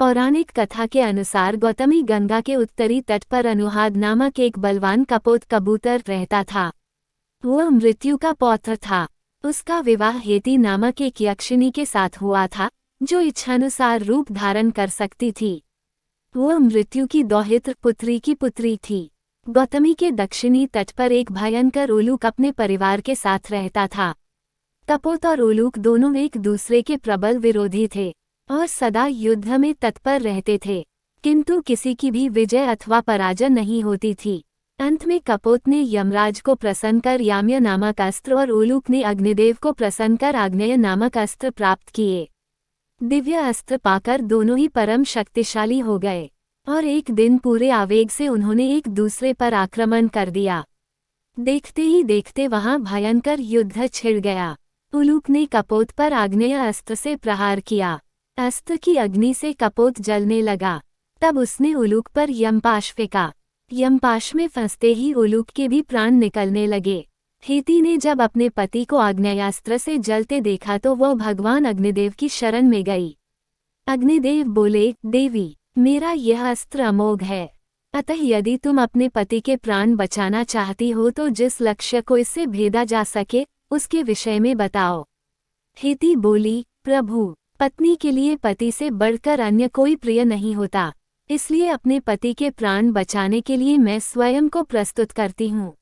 पौराणिक कथा के अनुसार गौतमी गंगा के उत्तरी तट पर अनुहाद नामक एक बलवान कपोत कबूतर रहता था। वह मृत्यु का पौत्र था। उसका विवाह हेती नामक एक यक्षिणी के साथ हुआ था, जो इच्छानुसार रूप धारण कर सकती थी। वह मृत्यु की दौहित्र पुत्री की पुत्री थी। गौतमी के दक्षिणी तट पर एक भयंकर उल्लूक अपने परिवार के साथ रहता था। कपोत और उल्लूक दोनों एक दूसरे के प्रबल विरोधी थे और सदा युद्ध में तत्पर रहते थे, किंतु किसी की भी विजय अथवा पराजय नहीं होती थी। अंत में कपोत ने यमराज को प्रसन्न कर याम्य नामक अस्त्र और उल्लूक ने अग्निदेव को प्रसन्न कर आग्नेय नामक अस्त्र प्राप्त किए। दिव्य अस्त्र पाकर दोनों ही परम शक्तिशाली हो गए और एक दिन पूरे आवेग से उन्होंने एक दूसरे पर आक्रमण कर दिया। देखते ही देखते वहां भयंकर युद्ध छिड़ गया। उल्लूक ने कपोत पर आग्नेय अस्त्र से प्रहार किया। अस्त्र की अग्नि से कपोत जलने लगा। तब उसने उल्लूक पर यमपाश फेंका। यमपाश में फंसते ही उल्लूक के भी प्राण निकलने लगे। हेती ने जब अपने पति को आग्नेयास्त्र से जलते देखा तो वह भगवान अग्निदेव की शरण में गई। अग्निदेव बोले, देवी, मेरा यह अस्त्र अमोघ है, अतः यदि तुम अपने पति के प्राण बचाना चाहती हो तो जिस लक्ष्य को इससे भेदा जा सके उसके विषय में बताओ। हेती बोली, प्रभु, पत्नी के लिए पति से बढ़कर अन्य कोई प्रिय नहीं होता, इसलिए अपने पति के प्राण बचाने के लिए मैं स्वयं को प्रस्तुत करती हूँ।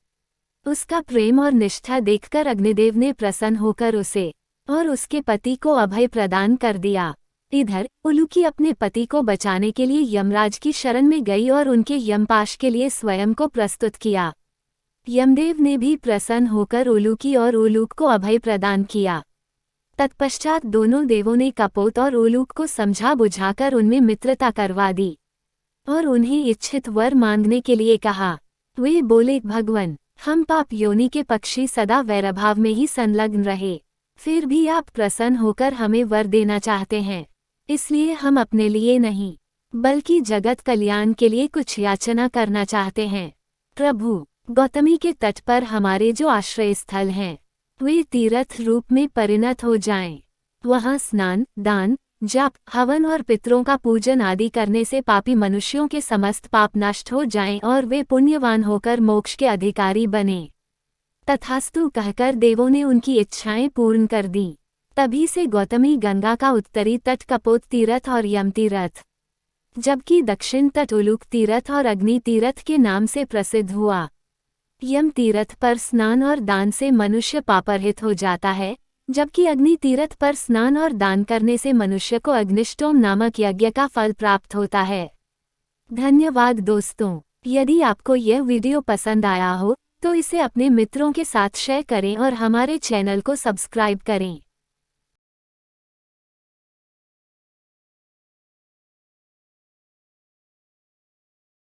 उसका प्रेम और निष्ठा देखकर अग्निदेव ने प्रसन्न होकर उसे और उसके पति को अभय प्रदान कर दिया। इधर उल्लूकी अपने पति को बचाने के लिए यमराज की शरण में गई और उनके यमपाश के लिए स्वयं को प्रस्तुत किया। यमदेव ने भी प्रसन्न होकर उल्लूकी और उल्लूक को अभय प्रदान किया। तत्पश्चात दोनों देवों ने कपोत और उल्लूक को समझा बुझाकर उनमें मित्रता करवा दी और उन्हें इच्छित वर मांगने के लिए कहा। वे बोले, भगवन, हम पाप योनि के पक्षी सदा वैरभाव में ही संलग्न रहे, फिर भी आप प्रसन्न होकर हमें वर देना चाहते हैं, इसलिए हम अपने लिए नहीं बल्कि जगत कल्याण के लिए कुछ याचना करना चाहते हैं। प्रभु, गौतमी के तट पर हमारे जो आश्रय स्थल हैं वे तीर्थ रूप में परिणत हो जाएं। वहां स्नान, दान, जप, हवन और पितरों का पूजन आदि करने से पापी मनुष्यों के समस्त पाप नष्ट हो जाएं और वे पुण्यवान होकर मोक्ष के अधिकारी बने। तथास्तु कहकर देवों ने उनकी इच्छाएं पूर्ण कर दी। तभी से गौतमी गंगा का उत्तरी तट कपोत तीर्थ और यम तीर्थ, जबकि दक्षिण तट उल्लूक तीर्थ और अग्नि तीर्थ के नाम से प्रसिद्ध हुआ। यम तीर्थ पर स्नान और दान से मनुष्य पापरहित हो जाता है, जबकि अग्नि तीर्थ पर स्नान और दान करने से मनुष्य को अग्निष्टोम नामक यज्ञ का फल प्राप्त होता है। धन्यवाद दोस्तों। यदि आपको यह वीडियो पसंद आया हो तो इसे अपने मित्रों के साथ शेयर करें और हमारे चैनल को सब्सक्राइब करें।